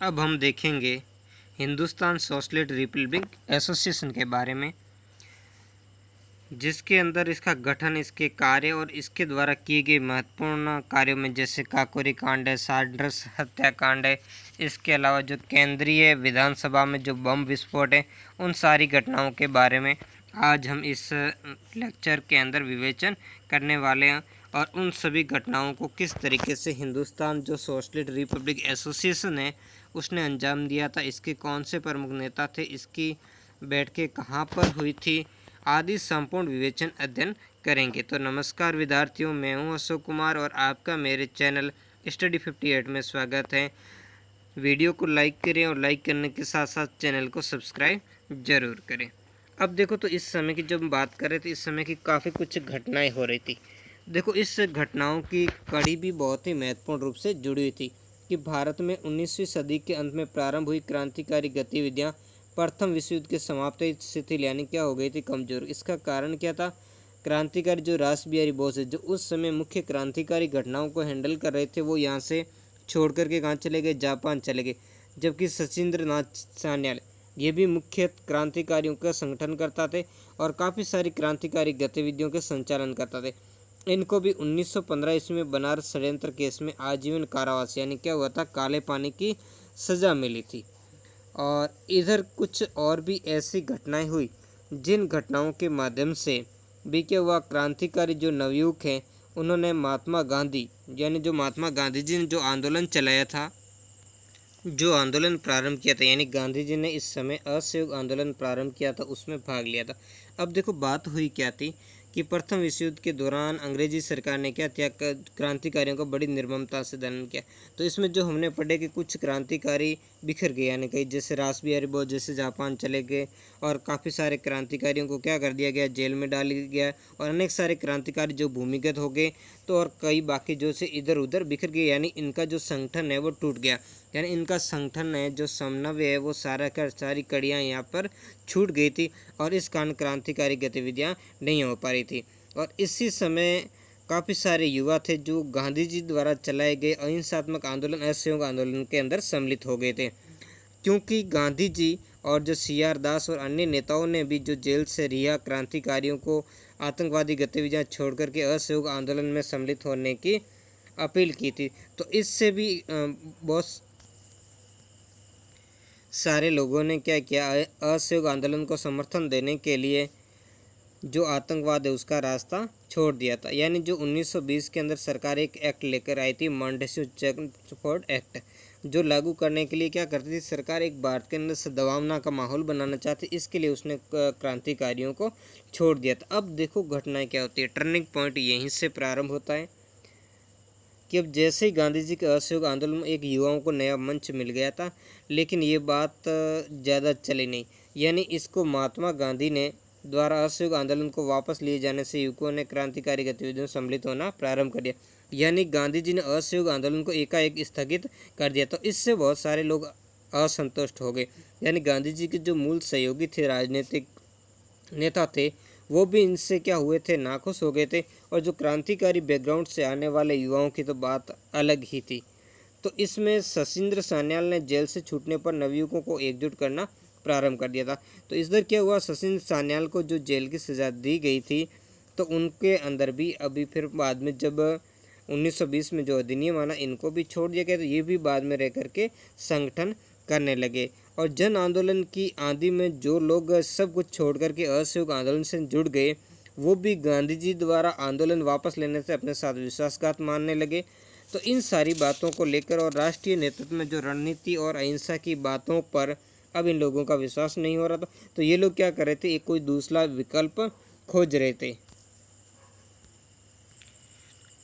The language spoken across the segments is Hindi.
अब हम देखेंगे हिंदुस्तान सोशलिस्ट रिपब्लिक एसोसिएशन के बारे में, जिसके अंदर इसका गठन, इसके कार्य और इसके द्वारा किए गए महत्वपूर्ण कार्यों में जैसे काकोरी कांड है, साड्रस हत्याकांड है, इसके अलावा जो केंद्रीय विधानसभा में जो बम विस्फोट है, उन सारी घटनाओं के बारे में आज हम इस लेक्चर के अंदर विवेचन करने वाले हैं। और उन सभी घटनाओं को किस तरीके से हिंदुस्तान जो सोशलिस्ट रिपब्लिक एसोसिएशन है उसने अंजाम दिया था, इसके कौन से प्रमुख नेता थे, इसकी बैठकें कहाँ पर हुई थी आदि संपूर्ण विवेचन अध्ययन करेंगे। तो नमस्कार विद्यार्थियों, मैं हूं अशोक कुमार और आपका मेरे चैनल स्टडी 58 में स्वागत है। वीडियो को लाइक करें और लाइक करने के साथ साथ चैनल को सब्सक्राइब जरूर करें। अब देखो, तो इस समय की जब हम बात कर रहे थे, इस समय की काफ़ी कुछ घटनाएं हो रही थी। देखो, इस घटनाओं की कड़ी भी बहुत ही महत्वपूर्ण रूप से जुड़ी हुई थी कि भारत में 19वीं सदी के अंत में प्रारंभ हुई क्रांतिकारी गतिविधियाँ प्रथम विश्व युद्ध के समाप्ति स्थिति यानी क्या हो गई थी, कमजोर। इसका कारण क्या था? क्रांतिकारी जो रास बिहारी बोस है, जो उस समय मुख्य क्रांतिकारी घटनाओं को हैंडल कर रहे थे, वो यहाँ से छोड़ करके कहाँ चले गए? जापान चले गए। जबकि सचिंद्र नाथ सान्याल ये भी मुख्य क्रांतिकारियों का संगठन करता थे और काफ़ी सारी क्रांतिकारी गतिविधियों के संचालन करता थे। इनको भी 1915 ईस्वी में बनारस षड्यंत्र केस में आजीवन कारावास यानी क्या हुआ था, काले पानी की सज़ा मिली थी। और इधर कुछ और भी ऐसी घटनाएं हुई जिन घटनाओं के माध्यम से भी क्या हुआ, क्रांतिकारी जो नवयुवक हैं उन्होंने महात्मा गांधी यानी जो महात्मा गांधी जी ने जो आंदोलन चलाया था, जो आंदोलन प्रारंभ किया था, यानी गांधी जी ने इस समय असहयोग आंदोलन प्रारंभ किया था, उसमें भाग लिया था। अब देखो, बात हुई क्या थी कि प्रथम विश्व युद्ध के दौरान अंग्रेजी सरकार ने क्या किया, क्रांतिकारियों का बड़ी निर्ममता से दंडन किया। तो इसमें जो हमने पढ़े कि कुछ क्रांतिकारी बिखर गए, यानी कहीं जैसे रास बिहारी बोस जैसे जापान चले गए और काफ़ी सारे क्रांतिकारियों को क्या कर दिया गया, जेल में डाल गया और अनेक सारे क्रांतिकारी जो भूमिगत हो गए, तो और कई बाकी जो से इधर उधर बिखर गए, यानी इनका जो संगठन है वो टूट गया। यानी इनका संगठन है जो समन्वय है वो सारा का सारी कड़ियाँ यहाँ पर छूट गई थी और इस कारण क्रांतिकारी गतिविधियाँ नहीं हो पा रही थी। और इसी समय काफ़ी सारे युवा थे जो गांधी जी द्वारा चलाए गए अहिंसात्मक आंदोलन, असहयोग आंदोलन के अंदर सम्मिलित हो गए थे। क्योंकि गांधी जी और जो CR दास और अन्य नेताओं ने भी जो जेल से रिहा क्रांतिकारियों को आतंकवादी गतिविधियां छोड़ करके असहयोग आंदोलन में सम्मिलित होने की अपील की थी। तो इससे भी बहुत सारे लोगों ने क्या किया, असहयोग आंदोलन को समर्थन देने के लिए जो आतंकवाद है उसका रास्ता छोड़ दिया था। यानी जो 1920 के अंदर सरकार एक एक्ट लेकर आई थी, मॉन्टेस्क्यू चेम्सफोर्ड एक्ट, जो लागू करने के लिए क्या करती थी सरकार, एक भारत के अंदर सद्भावना का माहौल बनाना चाहती, इसके लिए उसने क्रांतिकारियों को छोड़ दिया था। अब देखो घटनाएं क्या होती है, टर्निंग पॉइंट यहीं से प्रारंभ होता है कि अब जैसे ही गांधी जी के असहयोग आंदोलन में एक युवाओं को नया मंच मिल गया था, लेकिन ये बात ज़्यादा चली नहीं। यानी इसको महात्मा गांधी ने द्वारा असहयोग आंदोलन को वापस लिए जाने से युवकों ने क्रांतिकारी गतिविधियों में सम्मिलित होना प्रारंभ कर दिया। यानी गांधी जी ने असहयोग आंदोलन को एकाएक स्थगित कर दिया, तो इससे बहुत सारे लोग असंतुष्ट हो गए। यानी गांधी जी के जो मूल सहयोगी थे, राजनीतिक नेता थे, वो भी इनसे क्या हुए थे, नाखुश हो गए थे। और जो क्रांतिकारी बैकग्राउंड से आने वाले युवाओं की तो बात अलग ही थी। तो इसमें सचिंद्र सान्याल ने जेल से छूटने पर नवयुवकों को एकजुट करना प्रारंभ कर दिया था। तो इस दर क्या हुआ, सचिंद्र सान्याल को जो जेल की सज़ा दी गई थी, तो उनके अंदर भी अभी फिर बाद में जब 1920 में जो अधिनियम आना, इनको भी छोड़ दिया गया, तो ये भी बाद में रह करके संगठन करने लगे। और जन आंदोलन की आंधी में जो लोग सब कुछ छोड़ करके असहयोग आंदोलन से जुड़ गए, वो भी गांधी जी द्वारा आंदोलन वापस लेने से अपने साथ विश्वासघात मानने लगे। तो इन सारी बातों को लेकर और राष्ट्रीय नेतृत्व में जो रणनीति और अहिंसा की बातों पर अब इन लोगों का विश्वास नहीं हो रहा था। तो ये लोग क्या कर रहे थे, एक कोई दूसरा विकल्प खोज रहे थे।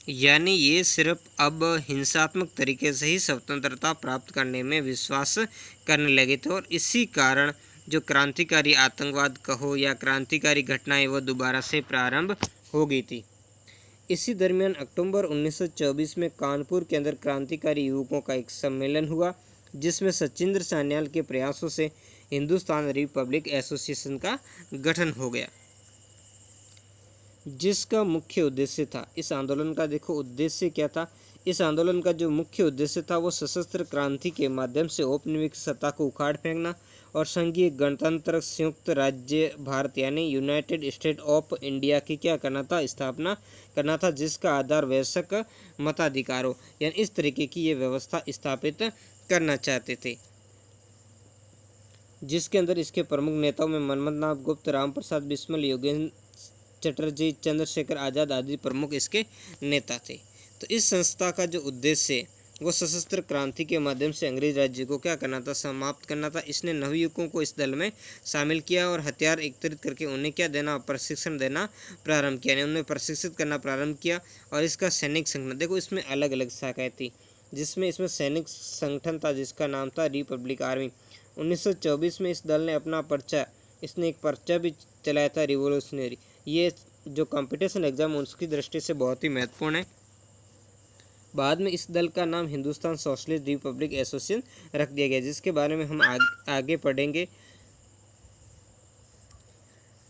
यानी ये सिर्फ अब हिंसात्मक तरीके से ही स्वतंत्रता प्राप्त करने में विश्वास करने लगे थे। और इसी कारण जो क्रांतिकारी आतंकवाद कहो या क्रांतिकारी घटनाएं वो दोबारा से प्रारंभ हो गई थी। इसी दरमियान अक्टूबर 1924 में कानपुर के अंदर क्रांतिकारी युवकों का एक सम्मेलन हुआ, जिसमें सचिंद्र सान्याल के प्रयासों से हिंदुस्तान रिपब्लिक एसोसिएशन का गठन हो गया, जिसका मुख्य उद्देश्य था, इस आंदोलन का देखो उद्देश्य क्या था, इस आंदोलन का जो मुख्य उद्देश्य था वो सशस्त्र क्रांति के माध्यम से औपनिवेशिक सत्ता को उखाड़ फेंकना और संघीय गणतंत्र संयुक्त राज्य भारत यानी यूनाइटेड स्टेट ऑफ इंडिया की क्या करना था, स्थापना करना था, जिसका आधार वयस्क मताधिकार हो, यानी इस तरीके की ये व्यवस्था स्थापित करना चाहते थे, जिसके अंदर इसके प्रमुख नेताओं में मनमथनाथ गुप्त, राम प्रसाद बिस्मिल, योगेंद्र चटर्जी, चंद्रशेखर आज़ाद आदि प्रमुख इसके नेता थे। तो इस संस्था का जो उद्देश्य वो सशस्त्र क्रांति के माध्यम से अंग्रेज राज्य को क्या करना था, समाप्त करना था। इसने नवयुवकों को इस दल में शामिल किया और हथियार एकत्रित करके उन्हें क्या देना, प्रशिक्षण देना प्रारंभ किया, यानी उन्हें प्रशिक्षित करना प्रारंभ किया। और इसका सैनिक संगठन देखो, इसमें अलग अलग शाखाएं थी, जिसमें इसमें सैनिक संगठन था जिसका नाम था रिपब्लिक आर्मी। 1924 में इस दल ने अपना पर्चा, इसने एक पर्चा भी चलाया था रिवोल्यूशनरी। ये जो कंपटीशन एग्जाम उसकी दृष्टि से बहुत ही महत्वपूर्ण है। बाद में इस दल का नाम हिंदुस्तान सोशलिस्ट रिपब्लिक एसोसिएशन रख दिया गया, जिसके बारे में हम आगे पढ़ेंगे।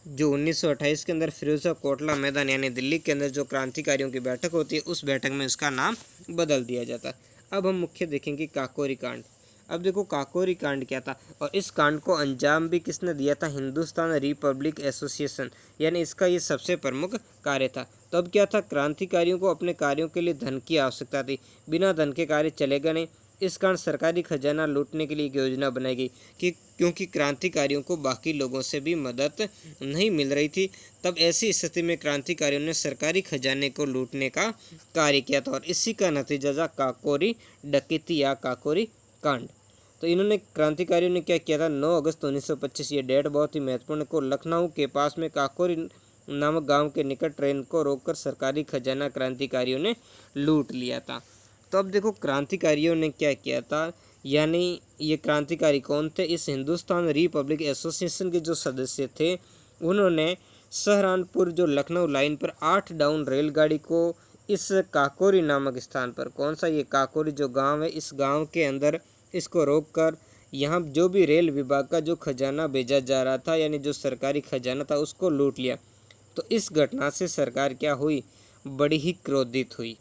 जो 1928 के अंदर फिरोजा कोटला मैदान यानी दिल्ली के अंदर जो क्रांतिकारियों की बैठक होती है, उस बैठक में इसका नाम बदल दिया जाता है। अब हम मुख्य देखेंगे काकोरी कांड। अब देखो काकोरी कांड क्या था, और इस कांड को अंजाम भी किसने दिया था, हिंदुस्तान रिपब्लिक एसोसिएशन, यानी इसका ये सबसे प्रमुख कार्य था। तो अब क्या था, क्रांतिकारियों को अपने कार्यों के लिए धन की आवश्यकता थी, बिना धन के कार्य चलेगा नहीं। इस कारण सरकारी खजाना लूटने के लिए एक योजना बनाई गई कि क्योंकि क्रांतिकारियों को बाकी लोगों से भी मदद नहीं मिल रही थी, तब ऐसी स्थिति में क्रांतिकारियों ने सरकारी खजाने को लूटने का कार्य किया था, और इसी का नतीजा था काकोरी डकैती या काकोरी कांड। तो इन्होंने क्रांतिकारियों ने क्या किया था, 9 अगस्त 1925, ये डेट बहुत ही महत्वपूर्ण, को लखनऊ के पास में काकोरी नामक गांव के निकट ट्रेन को रोककर सरकारी खजाना क्रांतिकारियों ने लूट लिया था। तो अब देखो क्रांतिकारियों ने क्या किया था, यानी ये क्रांतिकारी कौन थे, इस हिंदुस्तान रिपब्लिक एसोसिएशन के जो सदस्य थे, उन्होंने सहारनपुर जो लखनऊ लाइन पर 8 डाउन रेलगाड़ी को इस काकोरी नामक स्थान पर, कौन सा, ये काकोरी जो गांव है, इस गांव के अंदर इसको रोककर यहाँ जो भी रेल विभाग का जो खजाना भेजा जा रहा था, यानी जो सरकारी खजाना था, उसको लूट लिया। तो इस घटना से सरकार क्या हुई, बड़ी ही क्रोधित हुई,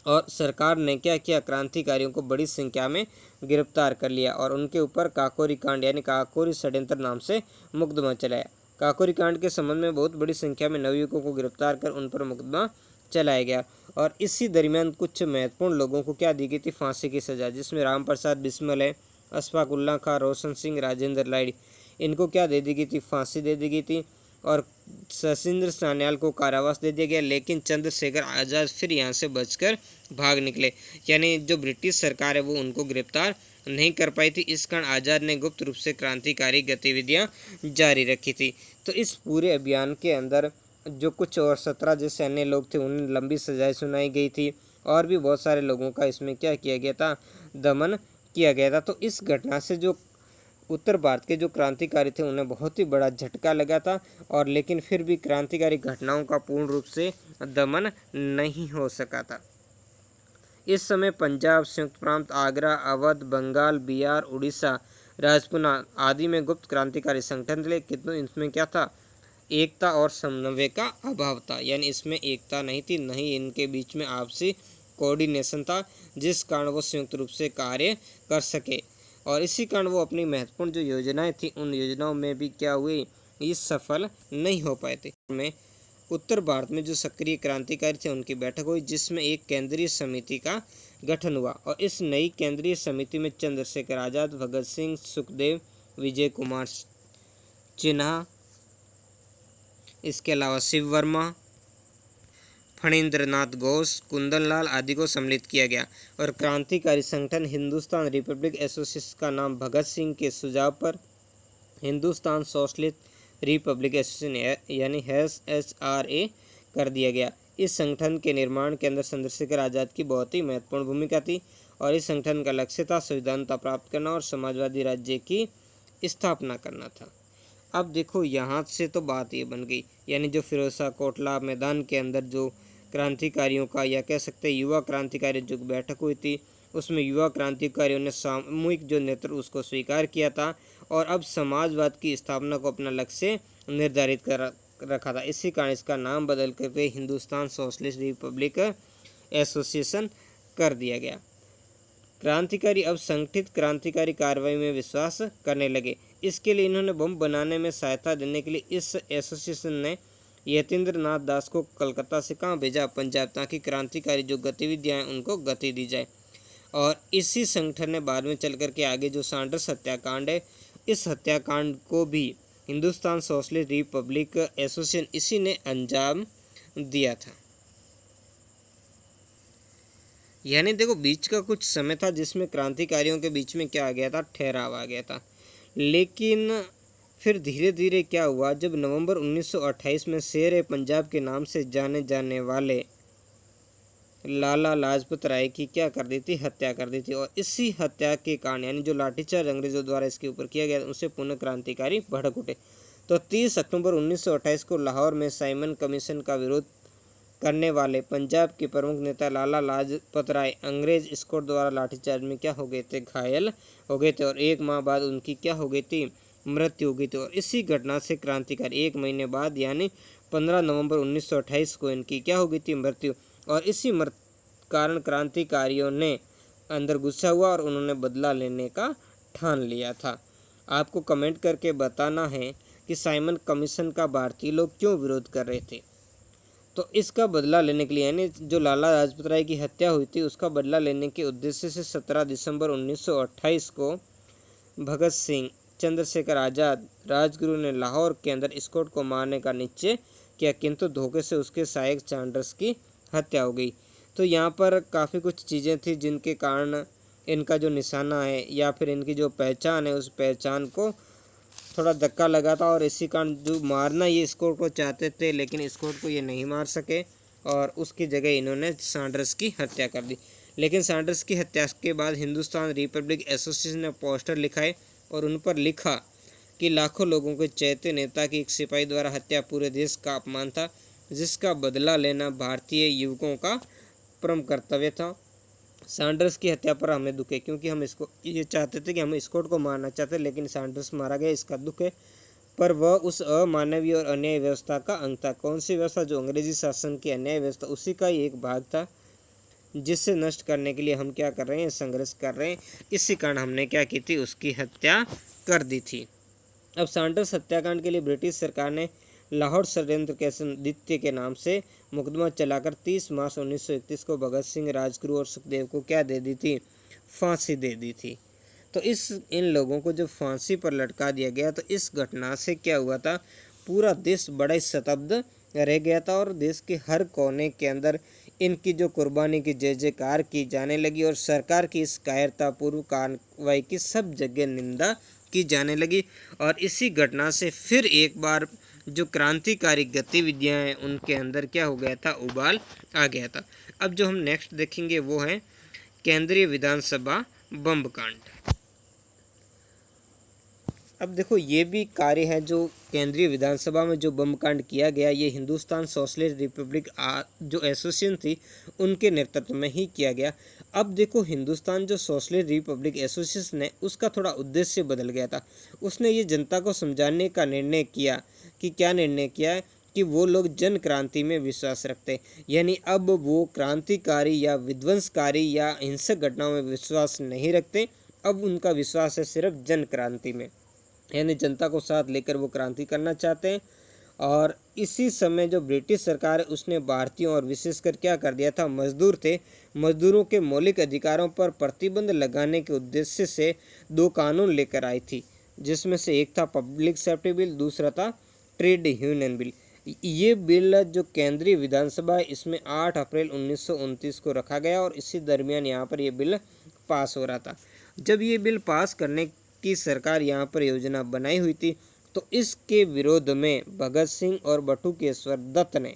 और सरकार ने क्या किया, क्रांतिकारियों को बड़ी संख्या में गिरफ्तार कर लिया और उनके ऊपर काकोरी कांड यानी काकोरी षड्यंत्र नाम से मुकदमा चलाया। काकोरी कांड के संबंध में बहुत बड़ी संख्या में नवयुवकों को गिरफ्तार कर उन पर मुकदमा चलाया गया, और इसी दरमियान कुछ महत्वपूर्ण लोगों को क्या दी गई थी, फांसी की सजा, जिसमें राम प्रसाद बिस्मिल है, अशफाक उल्ला खां, रोशन सिंह, राजेंद्र लाइड, इनको क्या दे दी गई थी, फांसी दे दी गई थी, और सशिंद्र सान्याल को कारावास दे दिया गया। लेकिन चंद्रशेखर आज़ाद फिर यहाँ से बचकर भाग निकले, यानी जो ब्रिटिश सरकार है वो उनको गिरफ्तार नहीं कर पाई थी। इस कारण आज़ाद ने गुप्त रूप से क्रांतिकारी गतिविधियाँ जारी रखी थी। तो इस पूरे अभियान के अंदर जो कुछ और 17 जो सैन्य लोग थे उन्हें लंबी सजाएं सुनाई गई थी, और भी बहुत सारे लोगों का इसमें क्या किया गया था, दमन किया गया था। तो इस घटना से जो उत्तर भारत के जो क्रांतिकारी थे उन्हें बहुत ही बड़ा झटका लगा था, और लेकिन फिर भी क्रांतिकारी घटनाओं का पूर्ण रूप से दमन नहीं हो सका था। इस समय पंजाब, संयुक्त प्रांत, आगरा, अवध, बंगाल, बिहार, उड़ीसा, राजपूना आदि में गुप्त क्रांतिकारी संगठन थे, किंतु इसमें क्या था, एकता और समन्वय का अभाव था, यानी इसमें एकता नहीं थी, नहीं इनके बीच में आपसी कोऑर्डिनेशन था, जिस कारण वो संयुक्त रूप से कार्य कर सके, और इसी कारण वो अपनी महत्वपूर्ण जो योजनाएं थी उन योजनाओं में भी क्या हुई, ये सफल नहीं हो पाए थे। में उत्तर भारत में जो सक्रिय क्रांतिकारी थे उनकी बैठक हुई, जिसमें एक केंद्रीय समिति का गठन हुआ, और इस नई केंद्रीय समिति में चंद्रशेखर आज़ाद, भगत सिंह, सुखदेव, विजय कुमार सिन्हा, इसके अलावा शिव वर्मा, फणींद्र नाथ घोष, कुंदन लाल आदि को सम्मिलित किया गया, और क्रांतिकारी संगठन हिंदुस्तान रिपब्लिक एसोसिएशन का नाम भगत सिंह के सुझाव पर हिंदुस्तान सोशलिस्ट रिपब्लिक एसोसिएशन यानी HSRA कर दिया गया। इस संगठन के निर्माण के अंदर चंद्रशेखर आज़ाद की बहुत ही महत्वपूर्ण भूमिका थी, और इस संगठन का लक्ष्य था संविधानता प्राप्त करना और समाजवादी राज्य की स्थापना करना था। अब देखो यहाँ से तो बात ये बन गई, यानी जो फिरोजा कोटला मैदान के अंदर जो क्रांतिकारियों का या कह सकते हैं युवा क्रांतिकारी जो बैठक हुई थी, उसमें युवा क्रांतिकारियों ने सामूहिक जो नेतृत्व उसको स्वीकार किया था, और अब समाजवाद की स्थापना को अपना लक्ष्य निर्धारित कर रखा था। इसी कारण इसका नाम बदल करके हिंदुस्तान सोशलिस्ट रिपब्लिक एसोसिएशन कर दिया गया। क्रांतिकारी अब संगठित क्रांतिकारी कार्रवाई में विश्वास करने लगे। इसके लिए इन्होंने बम बनाने में सहायता देने के लिए इस एसोसिएशन ने यतीन्द्र नाथ दास को कलकत्ता से कहाँ भेजा, पंजाब, ताकि क्रांतिकारी जो गतिविधियाँ हैं उनको गति दी जाए। और इसी संगठन ने बाद में चल कर के आगे जो सैंडर्स हत्याकांड है, इस हत्याकांड को भी हिंदुस्तान सोशलिस्ट रिपब्लिक एसोसिएशन इसी ने अंजाम दिया था। यानी देखो बीच का कुछ समय था जिसमें क्रांतिकारियों के बीच में क्या आ गया था, ठहराव आ गया था। लेकिन फिर धीरे धीरे क्या हुआ, जब नवंबर 1928 में शेर पंजाब के नाम से जाने जाने वाले लाला लाजपत राय की क्या कर दी थी, हत्या कर दी थी। और इसी हत्या के कारण यानी जो लाठीचार्ज अंग्रेजों द्वारा इसके ऊपर किया गया उससे पुनः क्रांतिकारी भड़क उठे। तो 30 अक्टूबर 1928 को लाहौर में साइमन कमीशन का विरोध करने वाले पंजाब के प्रमुख नेता लाला लाजपत राय अंग्रेज स्क्वाड द्वारा लाठीचार्ज में क्या हो गए थे, घायल हो गए थे। और 1 माह बाद उनकी क्या हो गई थी, मृत्यु हो गई थी। और इसी घटना से क्रांतिकारी 1 महीने बाद यानी 15 नवंबर 1928 को इनकी क्या हो गई थी, मृत्यु। और इसी कारण क्रांतिकारियों ने अंदर गुस्सा हुआ और उन्होंने बदला लेने का ठान लिया था। आपको कमेंट करके बताना है कि साइमन कमीशन का भारतीय लोग क्यों विरोध कर रहे थे। तो इसका बदला लेने के लिए यानी जो लाला लाजपत राय की हत्या हुई थी उसका बदला लेने के उद्देश्य से 17 दिसंबर 1928 को भगत सिंह, चंद्रशेखर आज़ाद, राजगुरु ने लाहौर के अंदर स्कॉट को मारने का निश्चय किया, किंतु धोखे से उसके सहायक सैंडर्स की हत्या हो गई। तो यहाँ पर काफ़ी कुछ चीज़ें थी जिनके कारण इनका जो निशाना है या फिर इनकी जो पहचान है उस पहचान को थोड़ा धक्का लगा था। और इसी कारण जो मारना ये स्कॉट को चाहते थे लेकिन स्कॉट को ये नहीं मार सके और उसकी जगह इन्होंने सैंडर्स की हत्या कर दी। लेकिन सैंडर्स की हत्या के बाद हिंदुस्तान रिपब्लिक एसोसिएशन ने पोस्टर लिखाए और उन पर लिखा कि लाखों लोगों के चैत्य नेता की एक सिपाही द्वारा हत्या पूरे देश का अपमान था, जिसका बदला लेना भारतीय युवकों का परम कर्तव्य था। सैंडर्स की हत्या पर हमें दुख है, क्योंकि हम इसको ये चाहते थे कि हम स्कॉट को मारना चाहते, लेकिन सैंडर्स मारा गया, इसका दुख है। पर वह उस अमानवीय और अन्याय व्यवस्था का अंग था। कौन सी व्यवस्था? जो अंग्रेजी शासन की अन्याय व्यवस्था, उसी का ही एक भाग था, जिससे नष्ट करने के लिए हम क्या कर रहे हैं, संघर्ष कर रहे हैं। इसी कारण हमने क्या की थी, उसकी हत्या कर दी थी। अब सैंडर्स हत्याकांड के लिए ब्रिटिश सरकार ने लाहौर षड्यंत्र केस द्वितीय के नाम से मुकदमा चलाकर 30 मार्च 1931 को भगत सिंह, राजगुरु और सुखदेव को क्या दे दी थी, फांसी दे दी थी। तो इन लोगों को जब फांसी पर लटका दिया गया तो इस घटना से क्या हुआ था, पूरा देश बड़ा ही स्तब्ध रह गया था और देश के हर कोने के अंदर इनकी जो कुर्बानी की जय जयकार की जाने लगी और सरकार की इस कायरतापूर्व कार्रवाई की सब जगह निंदा की जाने लगी। और इसी घटना से फिर एक बार जो क्रांतिकारी गतिविधियां हैं उनके अंदर क्या हो गया था, उबाल आ गया था। अब जो हम नेक्स्ट देखेंगे वो है केंद्रीय विधानसभा बम कांड। अब देखो ये भी कार्य है जो केंद्रीय विधानसभा में जो बम कांड किया गया, ये हिंदुस्तान सोशलिस्ट रिपब्लिक जो एसोसिएशन थी उनके नेतृत्व में ही किया गया। अब देखो हिंदुस्तान जो सोशलिस्ट रिपब्लिक एसोसिएशन है उसका थोड़ा उद्देश्य बदल गया था। उसने ये जनता को समझाने का निर्णय किया कि क्या निर्णय किया है कि वो लोग जन क्रांति में विश्वास रखते, यानी अब वो क्रांतिकारी या विध्वंसकारी या हिंसक घटनाओं में विश्वास नहीं रखते। अब उनका विश्वास है सिर्फ जन क्रांति में, यानी जनता को साथ लेकर वो क्रांति करना चाहते हैं। और इसी समय जो ब्रिटिश सरकार है उसने भारतीयों और विशेषकर क्या कर दिया था, मजदूर थे, मजदूरों के मौलिक अधिकारों पर प्रतिबंध लगाने के उद्देश्य से 2 कानून लेकर आई थी, जिसमें से एक था पब्लिक सेफ्टी बिल, दूसरा था ट्रेड यूनियन बिल। ये बिल जो केंद्रीय विधानसभा है इसमें 8 अप्रैल 1929 को रखा गया और इसी दरमियान यहाँ पर ये बिल पास हो रहा था। जब ये बिल पास करने की सरकार यहाँ पर योजना बनाई हुई थी तो इसके विरोध में भगत सिंह और बटुकेश्वर दत्त ने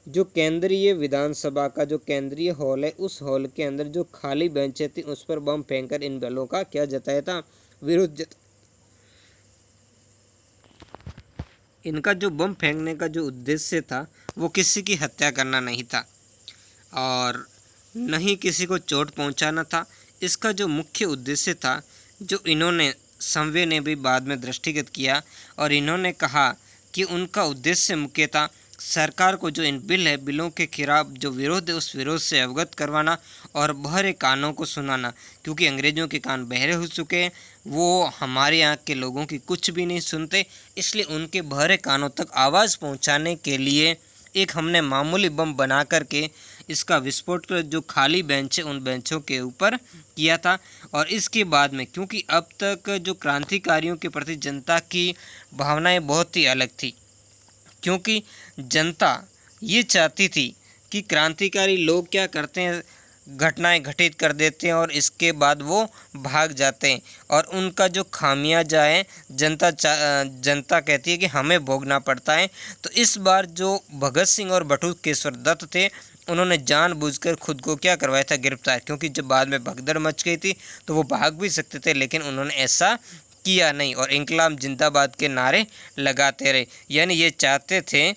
जो केंद्रीय विधानसभा का जो केंद्रीय हॉल है उस हॉल के अंदर जो खाली बेंचें थी उस पर बम फेंककर इन बिलों का क्या जताया था, विरोध इनका जो बम फेंकने का जो उद्देश्य था वो किसी की हत्या करना नहीं था और न ही किसी को चोट पहुंचाना था। इसका जो मुख्य उद्देश्य था, जो इन्होंने संवे ने भी बाद में दृष्टिगत किया और इन्होंने कहा कि उनका उद्देश्य मुख्य था सरकार को जो इन बिल है, बिलों के खिलाफ जो विरोध है, उस विरोध से अवगत करवाना और बहरे कानों को सुनाना, क्योंकि अंग्रेज़ों के कान बहरे हो चुके हैं, वो हमारे यहाँ के लोगों की कुछ भी नहीं सुनते। इसलिए उनके बहरे कानों तक आवाज़ पहुँचाने के लिए एक हमने मामूली बम बना करके इसका विस्फोट कर जो खाली बेंच है उन बेंचों के ऊपर किया था। और इसके बाद में, क्योंकि अब तक जो क्रांतिकारियों के प्रति जनता की भावनाएं बहुत ही अलग थी, क्योंकि जनता ये चाहती थी कि क्रांतिकारी लोग क्या करते हैं, घटनाएं घटित कर देते हैं और इसके बाद वो भाग जाते हैं और उनका जो खामियाजा है जनता कहती है कि हमें भोगना पड़ता है। तो इस बार जो भगत सिंह और बटुकेश्वर दत्त थे, उन्होंने जानबूझकर खुद को क्या करवाया था, गिरफ्तार, क्योंकि जब बाद में भगदड़ मच गई थी तो वो भाग भी सकते थे, लेकिन उन्होंने ऐसा किया नहीं और इंकलाब जिंदाबाद के नारे लगाते रहे। यानी ये चाहते थे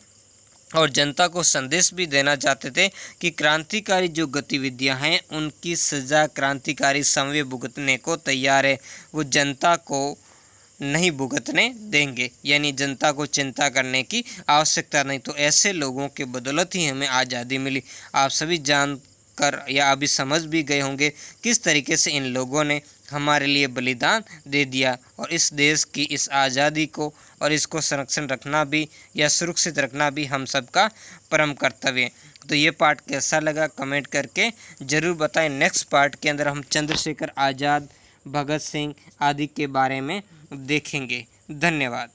और जनता को संदेश भी देना चाहते थे कि क्रांतिकारी जो गतिविधियां हैं उनकी सज़ा क्रांतिकारी संघ भुगतने को तैयार है, वो जनता को नहीं भुगतने देंगे, यानी जनता को चिंता करने की आवश्यकता नहीं। तो ऐसे लोगों के बदौलत ही हमें आज़ादी मिली। आप सभी जानकर या अभी समझ भी गए होंगे किस तरीके से इन लोगों ने हमारे लिए बलिदान दे दिया और इस देश की इस आज़ादी को और इसको संरक्षण रखना भी या सुरक्षित रखना भी हम सबका परम कर्तव्य है। तो ये पार्ट कैसा लगा कमेंट करके ज़रूर बताएं। नेक्स्ट पार्ट के अंदर हम चंद्रशेखर आज़ाद, भगत सिंह आदि के बारे में देखेंगे। धन्यवाद।